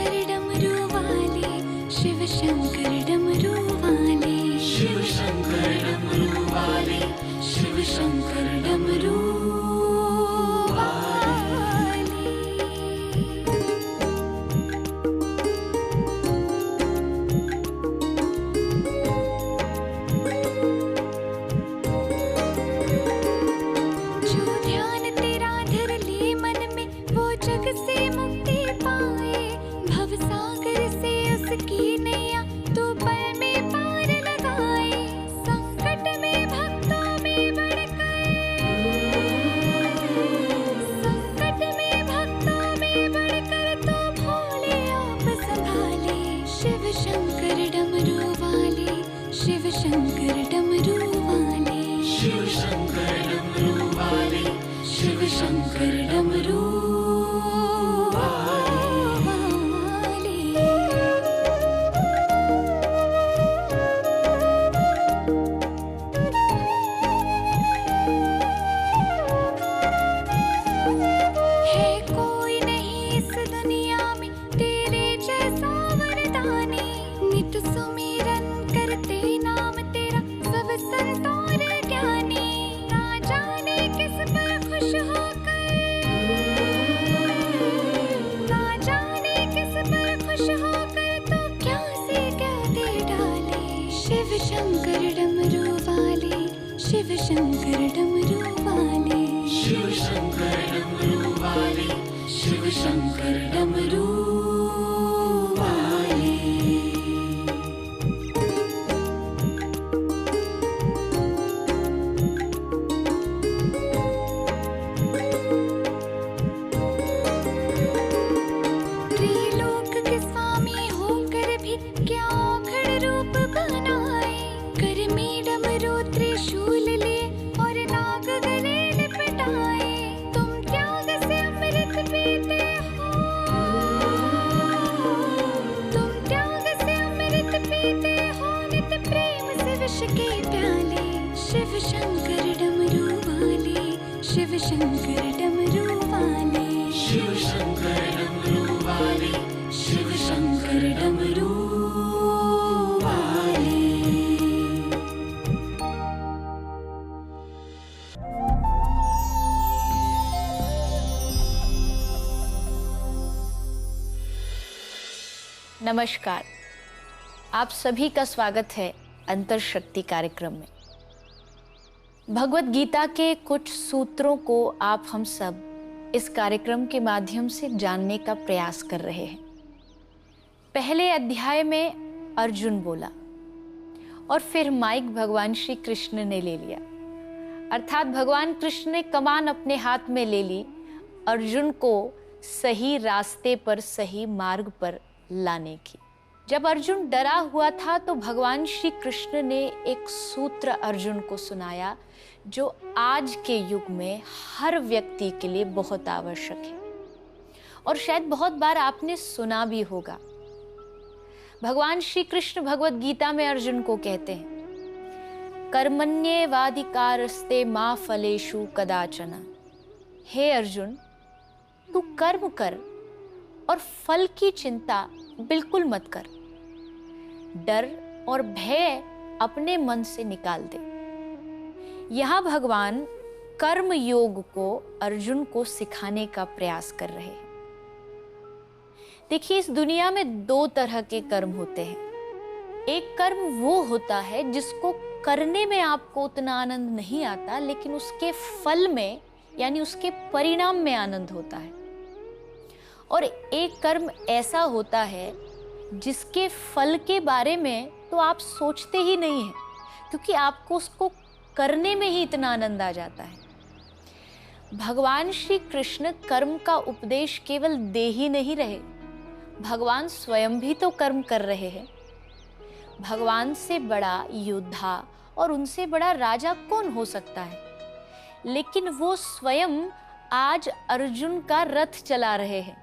शंकर डमरू वाले, शिव शंकर डमरू वाले, शिव शंकर डमरू वाले, शिव शंकर डमरू नमस्कार, आप सभी का स्वागत है अंतर शक्ति कार्यक्रम में। भगवत गीता के कुछ सूत्रों को आप हम सब इस कार्यक्रम के माध्यम से जानने का प्रयास कर रहे हैं। पहले अध्याय में अर्जुन बोला और फिर माइक भगवान श्री कृष्ण ने ले लिया, अर्थात भगवान कृष्ण ने कमान अपने हाथ में ले ली अर्जुन को सही रास्ते पर, सही मार्ग पर लाने की। जब अर्जुन डरा हुआ था तो भगवान श्री कृष्ण ने एक सूत्र अर्जुन को सुनाया जो आज के युग में हर व्यक्ति के लिए बहुत आवश्यक है और शायद बहुत बार आपने सुना भी होगा। भगवान श्री कृष्ण भगवत गीता में अर्जुन को कहते हैं, कर्मण्येवाधिकारस्ते मा फलेषु कदाचन। हे अर्जुन, तू कर्म कर और फल की चिंता बिल्कुल मत कर। डर और भय अपने मन से निकाल दे। यहाँ भगवान कर्म योग को अर्जुन को सिखाने का प्रयास कर रहे हैं। देखिए, इस दुनिया में दो तरह के कर्म होते हैं। एक कर्म वो होता है जिसको करने में आपको उतना आनंद नहीं आता, लेकिन उसके फल में यानी उसके परिणाम में आनंद होता है। और एक कर्म ऐसा होता है जिसके फल के बारे में तो आप सोचते ही नहीं हैं, क्योंकि आपको उसको करने में ही इतना आनंद आ जाता है। भगवान श्री कृष्ण कर्म का उपदेश केवल दे ही नहीं रहे, भगवान स्वयं भी तो कर्म कर रहे हैं। भगवान से बड़ा योद्धा और उनसे बड़ा राजा कौन हो सकता है, लेकिन वो स्वयं आज अर्जुन का रथ चला रहे हैं।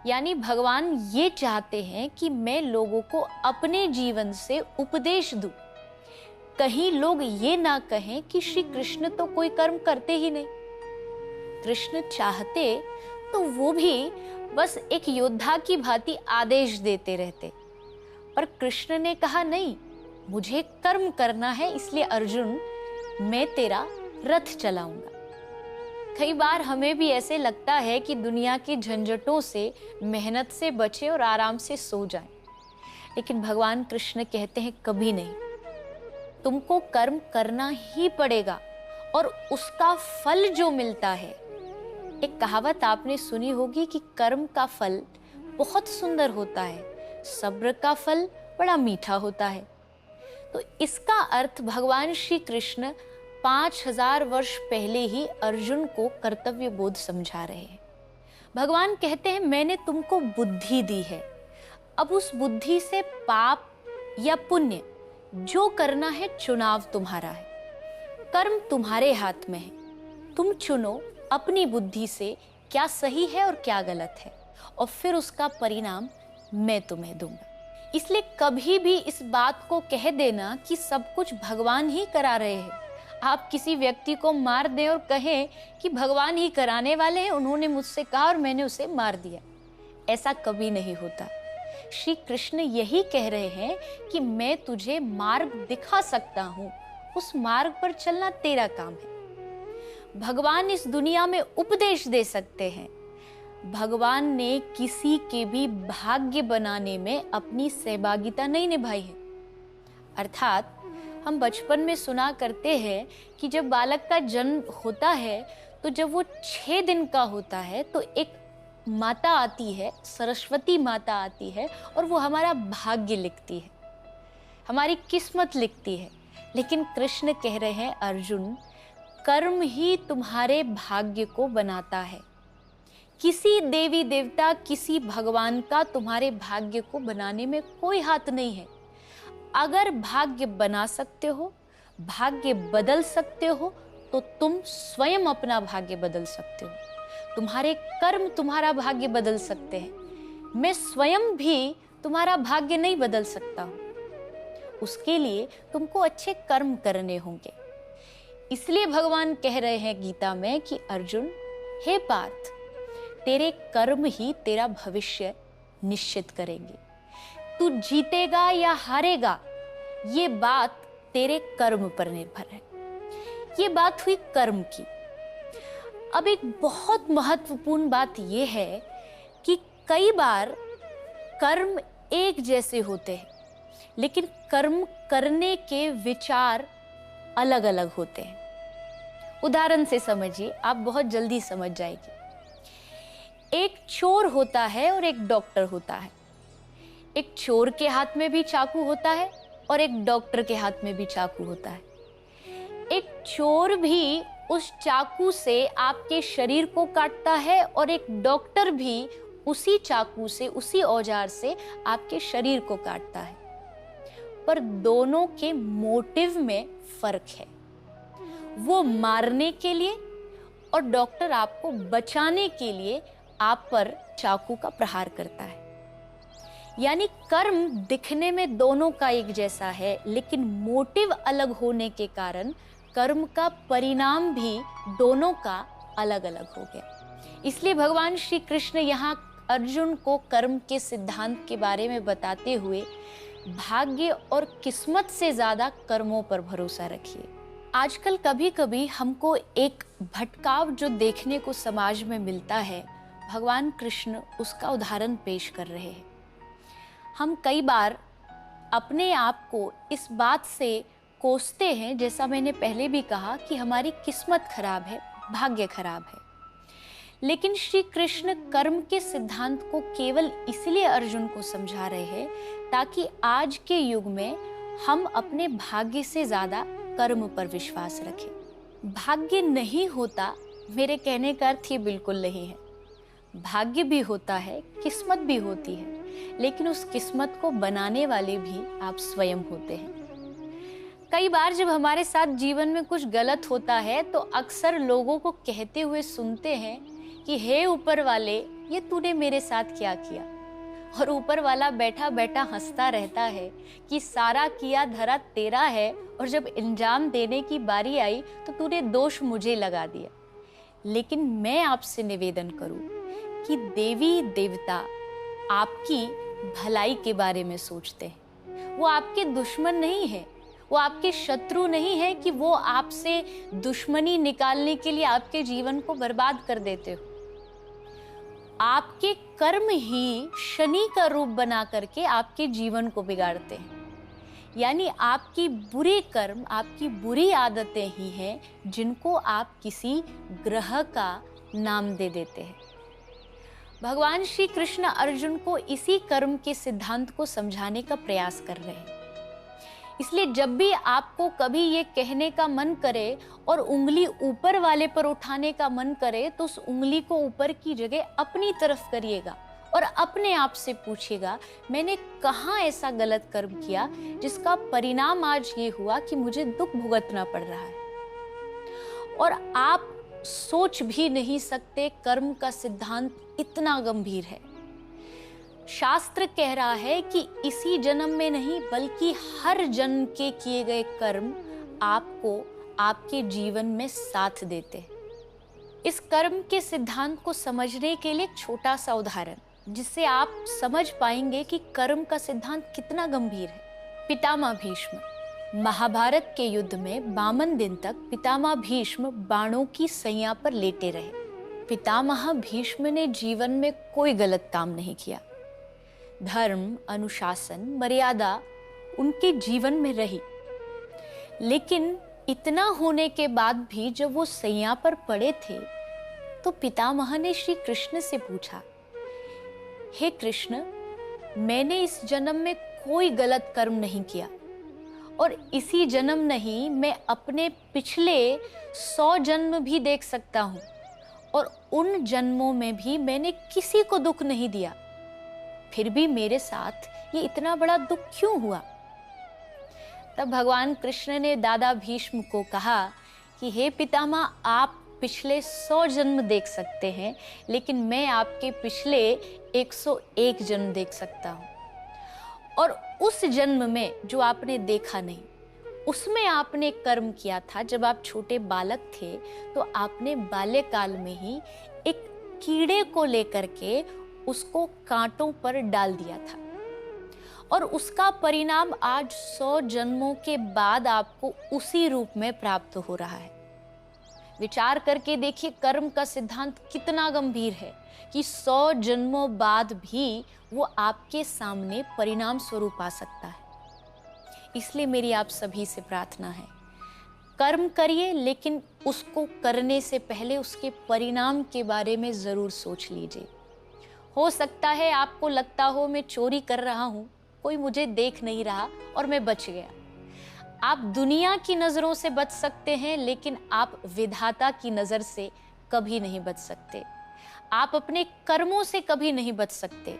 यानी भगवान ये चाहते हैं कि मैं लोगों को अपने जीवन से उपदेश दूं। कहीं लोग ये ना कहें कि श्री कृष्ण तो कोई कर्म करते ही नहीं। कृष्ण चाहते तो वो भी बस एक योद्धा की भांति आदेश देते रहते। पर कृष्ण ने कहा नहीं, मुझे कर्म करना है, इसलिए अर्जुन मैं तेरा रथ चलाऊंगा। कई बार हमें भी ऐसे लगता है कि दुनिया की झंझटों से, मेहनत से बचे और आराम से सो जाएं। लेकिन भगवान कृष्ण कहते हैं कभी नहीं, तुमको कर्म करना ही पड़ेगा और उसका फल जो मिलता है, एक कहावत आपने सुनी होगी कि कर्म का फल बहुत सुंदर होता है, सब्र का फल बड़ा मीठा होता है। तो इसका अर्थ भगवान श्री कृष्ण 5000 वर्ष पहले ही अर्जुन को कर्तव्य बोध समझा रहे हैं। भगवान कहते हैं मैंने तुमको बुद्धि दी है, अब उस बुद्धि से पाप या पुण्य जो करना है चुनाव तुम्हारा है। कर्म तुम्हारे हाथ में है, तुम चुनो अपनी बुद्धि से क्या सही है और क्या गलत है, और फिर उसका परिणाम मैं तुम्हें दूंगा। इसलिए कभी भी इस बात को कह देना कि सब कुछ भगवान ही करा रहे हैं। आप किसी व्यक्ति को मार दें और कहें कि भगवान ही कराने वाले हैं, उन्होंने मुझसे कहा और मैंने उसे मार दिया, ऐसा कभी नहीं होता। श्री कृष्ण यही कह रहे हैं कि मैं तुझे मार्ग दिखा सकता हूं, उस मार्ग पर चलना तेरा काम है। भगवान इस दुनिया में उपदेश दे सकते हैं, भगवान ने किसी के भी भाग्य बनाने में अपनी सहभागिता नहीं निभाई है। अर्थात हम बचपन में सुना करते हैं कि जब बालक का जन्म होता है तो जब वो 6 दिन का होता है तो एक माता आती है, सरस्वती माता आती है, और वो हमारा भाग्य लिखती है, हमारी किस्मत लिखती है। लेकिन कृष्ण कह रहे हैं अर्जुन, कर्म ही तुम्हारे भाग्य को बनाता है। किसी देवी देवता, किसी भगवान का तुम्हारे भाग्य को बनाने में कोई हाथ नहीं है। अगर भाग्य बना सकते हो, भाग्य बदल सकते हो, तो तुम स्वयं अपना भाग्य बदल सकते हो। तुम्हारे कर्म तुम्हारा भाग्य बदल सकते हैं। मैं स्वयं भी तुम्हारा भाग्य नहीं बदल सकता हूं, उसके लिए तुमको अच्छे कर्म करने होंगे। इसलिए भगवान कह रहे हैं गीता में कि अर्जुन, हे पार्थ, तेरे कर्म ही तेरा भविष्य निश्चित करेंगे। तू जीतेगा या हारेगा, ये बात तेरे कर्म पर निर्भर है। ये बात हुई कर्म की। अब एक बहुत महत्वपूर्ण बात यह है कि कई बार कर्म एक जैसे होते हैं, लेकिन कर्म करने के विचार अलग अलग होते हैं। उदाहरण से समझिए, आप बहुत जल्दी समझ जाएगी। एक चोर होता है और एक डॉक्टर होता है। एक चोर के हाथ में भी चाकू होता है और एक डॉक्टर के हाथ में भी चाकू होता है। एक चोर भी उस चाकू से आपके शरीर को काटता है और एक डॉक्टर भी उसी चाकू से, उसी औजार से आपके शरीर को काटता है। पर दोनों के मोटिव में फर्क है। वो मारने के लिए और डॉक्टर आपको बचाने के लिए आप पर चाकू का प्रहार करता है। यानी कर्म दिखने में दोनों का एक जैसा है, लेकिन मोटिव अलग होने के कारण कर्म का परिणाम भी दोनों का अलग अलग हो गया। इसलिए भगवान श्री कृष्ण यहाँ अर्जुन को कर्म के सिद्धांत के बारे में बताते हुए भाग्य और किस्मत से ज्यादा कर्मों पर भरोसा रखिए। आजकल कभी कभी हमको एक भटकाव जो देखने को समाज में मिलता है, भगवान कृष्ण उसका उदाहरण पेश कर रहे हैं। हम कई बार अपने आप को इस बात से कोसते हैं, जैसा मैंने पहले भी कहा कि हमारी किस्मत खराब है, भाग्य खराब है। लेकिन श्री कृष्ण कर्म के सिद्धांत को केवल इसलिए अर्जुन को समझा रहे हैं ताकि आज के युग में हम अपने भाग्य से ज्यादा कर्म पर विश्वास रखें। भाग्य नहीं होता, मेरे कहने का अर्थ ये बिल्कुल नहीं है। भाग्य भी होता है, किस्मत भी होती है, लेकिन उस किस्मत को बनाने वाले भी आप स्वयं होते हैं। कई बार जब हमारे साथ जीवन में कुछ गलत होता है तो अक्सर लोगों को कहते हुए सुनते हैं कि हे ऊपर वाले, ये तूने मेरे साथ क्या किया। और ऊपर वाला बैठा बैठा हंसता रहता है कि सारा किया धरा तेरा है, और जब इंजाम देने की बारी आई तो तूने दोष मुझे लगा दिया। लेकिन मैं आपसे निवेदन करूं कि देवी देवता आपकी भलाई के बारे में सोचते हैं। वो आपके दुश्मन नहीं है, वो आपके शत्रु नहीं है कि वो आपसे दुश्मनी निकालने के लिए आपके जीवन को बर्बाद कर देते हो। आपके कर्म ही शनि का रूप बना करके आपके जीवन को बिगाड़ते हैं। यानी आपकी बुरे कर्म, आपकी बुरी आदतें ही हैं जिनको आप किसी ग्रह का नाम दे देते हैं। भगवान श्री कृष्ण अर्जुन को इसी कर्म के सिद्धांत को समझाने का प्रयास कर रहे हैं। इसलिए जब भी आपको कभी ये कहने का मन करे और उंगली ऊपर वाले पर उठाने का मन करे, तो उस उंगली को ऊपर की जगह अपनी तरफ करिएगा और अपने आप से पूछिएगा, मैंने कहाँ ऐसा गलत कर्म किया जिसका परिणाम आज ये हुआ कि मुझे दुख भुगतना पड़ रहा है। और आप सोच भी नहीं सकते, कर्म का सिद्धांत इतना गंभीर है। शास्त्र कह रहा है कि इसी जन्म में नहीं बल्कि हर जन्म के किए गए कर्म आपको आपके जीवन में साथ देते हैं। इस कर्म के सिद्धांत को समझने के लिए एक छोटा सा उदाहरण, जिससे आप समझ पाएंगे कि कर्म का सिद्धांत कितना गंभीर है। पितामह भीष्म, महाभारत के युद्ध में 52 दिन तक पितामह भीष्म बाणों की सैया पर लेटे रहे। पितामह भीष्म ने जीवन में कोई गलत काम नहीं किया। धर्म, अनुशासन, मर्यादा उनके जीवन में रही। लेकिन इतना होने के बाद भी जब वो सैया पर पड़े थे तो पितामह ने श्री कृष्ण से पूछा, हे कृष्ण, मैंने इस जन्म में कोई गलत कर्म नहीं किया और इसी जन्म नहीं, मैं अपने पिछले 100 जन्म भी देख सकता हूँ और उन जन्मों में भी मैंने किसी को दुख नहीं दिया, फिर भी मेरे साथ ये इतना बड़ा दुख क्यों हुआ? तब भगवान कृष्ण ने दादा भीष्म को कहा कि हे पितामह, आप पिछले 100 जन्म देख सकते हैं, लेकिन मैं आपके पिछले 101 जन्म देख सकता हूँ। और उस जन्म में जो आपने देखा नहीं, उसमें आपने कर्म किया था। जब आप छोटे बालक थे तो आपने बाल्यकाल में ही एक कीड़े को लेकर के उसको कांटों पर डाल दिया था और उसका परिणाम आज 100 जन्मों के बाद आपको उसी रूप में प्राप्त हो रहा है। विचार करके देखिए, कर्म का सिद्धांत कितना गंभीर है कि 100 जन्मों बाद भी वो आपके सामने परिणाम स्वरूप आ सकता है। इसलिए मेरी आप सभी से प्रार्थना है, कर्म करिए, लेकिन उसको करने से पहले उसके परिणाम के बारे में जरूर सोच लीजिए। हो सकता है आपको लगता हो मैं चोरी कर रहा हूँ, कोई मुझे देख नहीं रहा और मैं बच गया। आप दुनिया की नजरों से बच सकते हैं, लेकिन आप विधाता की नजर से कभी नहीं बच सकते। आप अपने कर्मों से कभी नहीं बच सकते।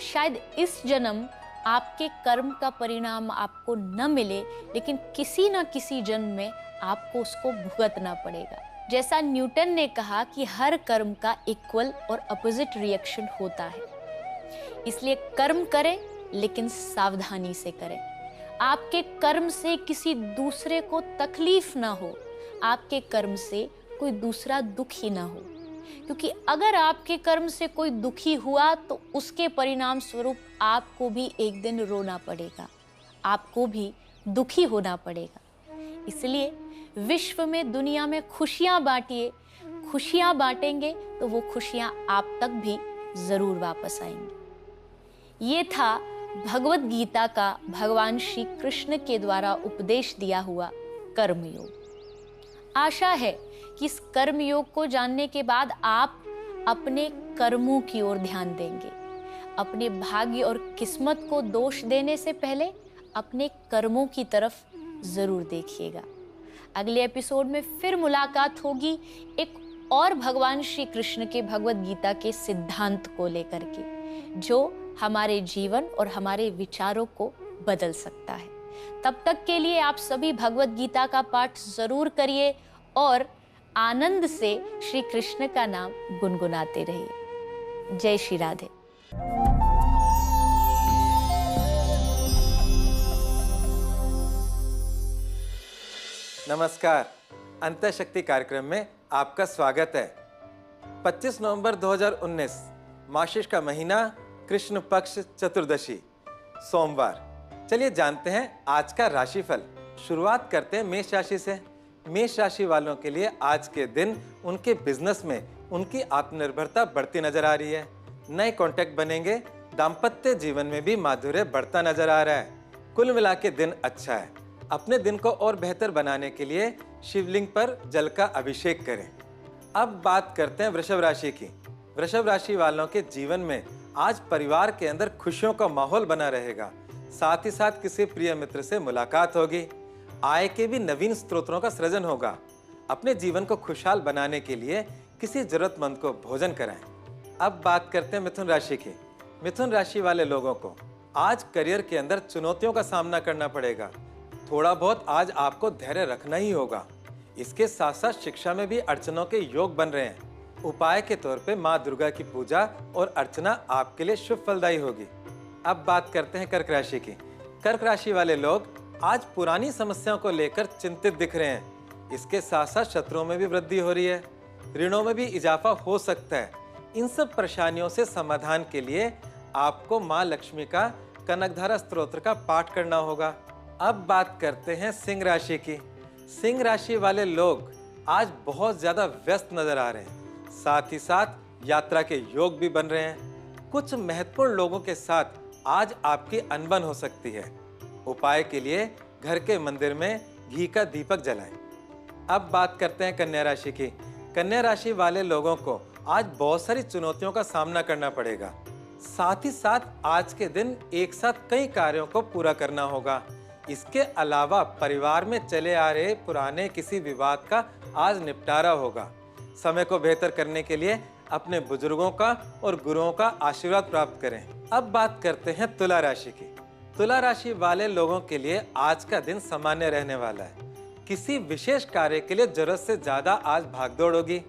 शायद इस जन्म आपके कर्म का परिणाम आपको न मिले, लेकिन किसी न किसी जन्म में आपको उसको भुगतना पड़ेगा। जैसा न्यूटन ने कहा कि हर कर्म का इक्वल और अपोजिट रिएक्शन होता है। इसलिए कर्म करें, लेकिन सावधानी से करें। आपके कर्म से किसी दूसरे को तकलीफ ना हो, आपके कर्म से कोई दूसरा दुखी ना हो, क्योंकि अगर आपके कर्म से कोई दुखी हुआ तो उसके परिणाम स्वरूप आपको भी एक दिन रोना पड़ेगा, आपको भी दुखी होना पड़ेगा। इसलिए विश्व में, दुनिया में खुशियां बांटिए। खुशियां बांटेंगे तो वो खुशियां आप तक भी जरूर वापस आएंगी। ये था भगवत गीता का भगवान श्री कृष्ण के द्वारा उपदेश दिया हुआ कर्मयोग। आशा है कि इस कर्मयोग को जानने के बाद आप अपने कर्मों की ओर ध्यान देंगे। अपने भाग्य और किस्मत को दोष देने से पहले अपने कर्मों की तरफ जरूर देखिएगा। अगले एपिसोड में फिर मुलाकात होगी एक और भगवान श्री कृष्ण के भगवत गीता के सिद्धांत को लेकर के, जो हमारे जीवन और हमारे विचारों को बदल सकता है। तब तक के लिए आप सभी भगवत गीता का पाठ जरूर करिए और आनंद से श्री कृष्ण का नाम गुनगुनाते रहिए। जय श्री राधे। नमस्कार, अंतःशक्ति कार्यक्रम में आपका स्वागत है। 25 नवंबर 2019 मार्गशीर्ष का महीना, कृष्ण पक्ष चतुर्दशी, सोमवार। चलिए जानते हैं आज का राशिफल। शुरुआत करते हैं मेष राशि से। मेष राशि वालों के लिए आज के दिन उनके बिजनेस में उनकी आत्मनिर्भरता बढ़ती नजर आ रही है। नए कॉन्टैक्ट बनेंगे। दाम्पत्य जीवन में भी माधुर्य बढ़ता नजर आ रहा है। कुल मिला के दिन अच्छा है। अपने दिन को और बेहतर बनाने के लिए शिवलिंग पर जल का अभिषेक करें। अब बात करते हैं वृषभ राशि की। वृषभ राशि वालों के जीवन में आज परिवार के अंदर खुशियों का माहौल बना रहेगा। साथ ही साथ किसी प्रिय मित्र से मुलाकात होगी। आय के भी नवीन स्रोतों का सृजन होगा। अपने जीवन को खुशहाल बनाने के लिए किसी जरूरतमंद को भोजन कराएं। अब बात करते हैं मिथुन राशि की। मिथुन राशि वाले लोगों को आज करियर के अंदर चुनौतियों का सामना करना पड़ेगा। थोड़ा बहुत आज आपको धैर्य रखना ही होगा। इसके साथ साथ शिक्षा में भी अड़चनों के योग बन रहे हैं। उपाय के तौर पे माँ दुर्गा की पूजा और अर्चना आपके लिए शुभ फलदायी होगी। अब बात करते हैं कर्क राशि की। कर्क राशि वाले लोग आज पुरानी समस्याओं को लेकर चिंतित दिख रहे हैं। इसके साथ साथ शत्रुओं में भी वृद्धि हो रही है। ऋणों में भी इजाफा हो सकता है। इन सब परेशानियों से समाधान के लिए आपको माँ लक्ष्मी का कनकधारा स्तोत्र का पाठ करना होगा। अब बात करते हैं सिंह राशि की। सिंह राशि वाले लोग आज बहुत ज्यादा व्यस्त नजर आ रहे हैं। साथ ही साथ यात्रा के योग भी बन रहे हैं। कुछ महत्वपूर्ण लोगों के साथ आज आपकी अनबन हो सकती है। उपाय के लिए घर के मंदिर में घी का दीपक जलाएं। अब बात करते हैं कन्या राशि की। कन्या राशि वाले लोगों को आज बहुत सारी चुनौतियों का सामना करना पड़ेगा। साथ ही साथ आज के दिन एक साथ कई कार्यों को पूरा करना होगा। इसके अलावा परिवार में चले आ रहे पुराने किसी विवाद का आज निपटारा होगा। समय को बेहतर करने के लिए अपने बुजुर्गों का और गुरुओं का आशीर्वाद प्राप्त करें। अब बात करते हैं तुला राशि की। तुला राशि वाले लोगों के लिए आज का दिन सामान्य रहने वाला है। किसी विशेष कार्य के लिए जरूरत से ज्यादा आज भागदौड़ होगी।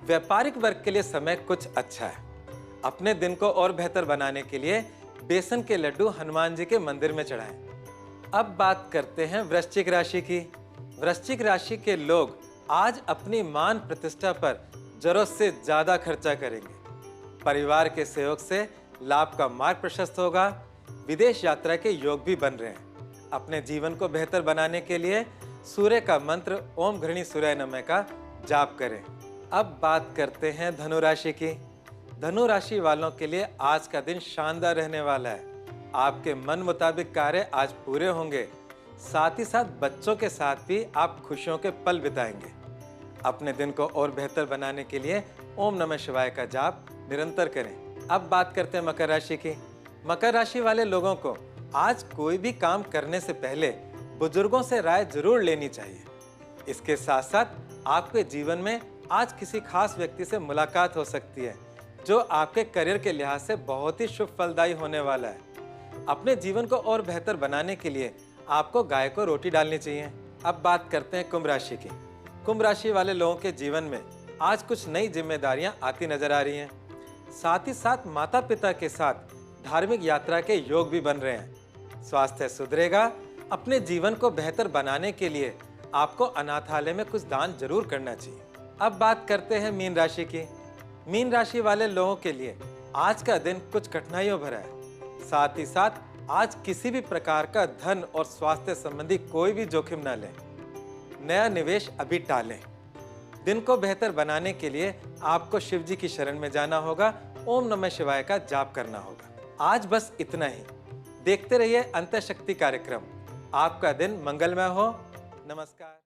व्यापारिक वर्ग के लिए समय कुछ अच्छा है। अपने दिन को और बेहतर बनाने के लिए बेसन के लड्डू हनुमान जी के मंदिर में चढ़ाएं। अब बात करते हैं वृश्चिक राशि की। वृश्चिक राशि के लोग आज अपनी मान प्रतिष्ठा पर जरूरत से ज्यादा खर्चा करेंगे। परिवार के सहयोग से लाभ का मार्ग प्रशस्त होगा। विदेश यात्रा के योग भी बन रहे हैं। अपने जीवन को बेहतर बनाने के लिए सूर्य का मंत्र ओम घृणी सूर्य नमः का जाप करें। अब बात करते हैं धनु राशि की। धनु राशि वालों के लिए आज का दिन शानदार रहने वाला है। आपके मन मुताबिक कार्य आज पूरे होंगे। साथ ही साथ बच्चों के साथ भी आप खुशियों के पल बिताएंगे। अपने दिन को और बेहतर बनाने के लिए ओम नमः शिवाय का जाप निरंतर करें। अब बात करते हैं मकर राशि की। मकर राशि वाले लोगों को आज कोई भी काम करने से पहले बुजुर्गों से राय जरूर लेनी चाहिए। इसके साथ साथ आपके जीवन में आज किसी खास व्यक्ति से मुलाकात हो सकती है जो आपके करियर के लिहाज से बहुत ही शुभ फलदायी होने वाला है। अपने जीवन को और बेहतर बनाने के लिए आपको गाय को रोटी डालनी चाहिए। अब बात करते हैं कुंभ राशि की। कुंभ राशि वाले लोगों के जीवन में आज कुछ नई जिम्मेदारियां आती नजर आ रही हैं। साथ ही साथ माता पिता के साथ धार्मिक यात्रा के योग भी बन रहे हैं। स्वास्थ्य सुधरेगा। अपने जीवन को बेहतर बनाने के लिए आपको अनाथालय में कुछ दान जरूर करना चाहिए। अब बात करते हैं मीन राशि की। मीन राशि वाले लोगों के लिए आज का दिन कुछ कठिनाइयों भरा है। साथ ही साथ आज किसी भी प्रकार का धन और स्वास्थ्य संबंधी कोई भी जोखिम न लें। नया निवेश अभी टालें। दिन को बेहतर बनाने के लिए आपको शिव जी की शरण में जाना होगा। ओम नमः शिवाय का जाप करना होगा। आज बस इतना ही। देखते रहिए अंतःशक्ति कार्यक्रम। आपका दिन मंगलमय हो। नमस्कार।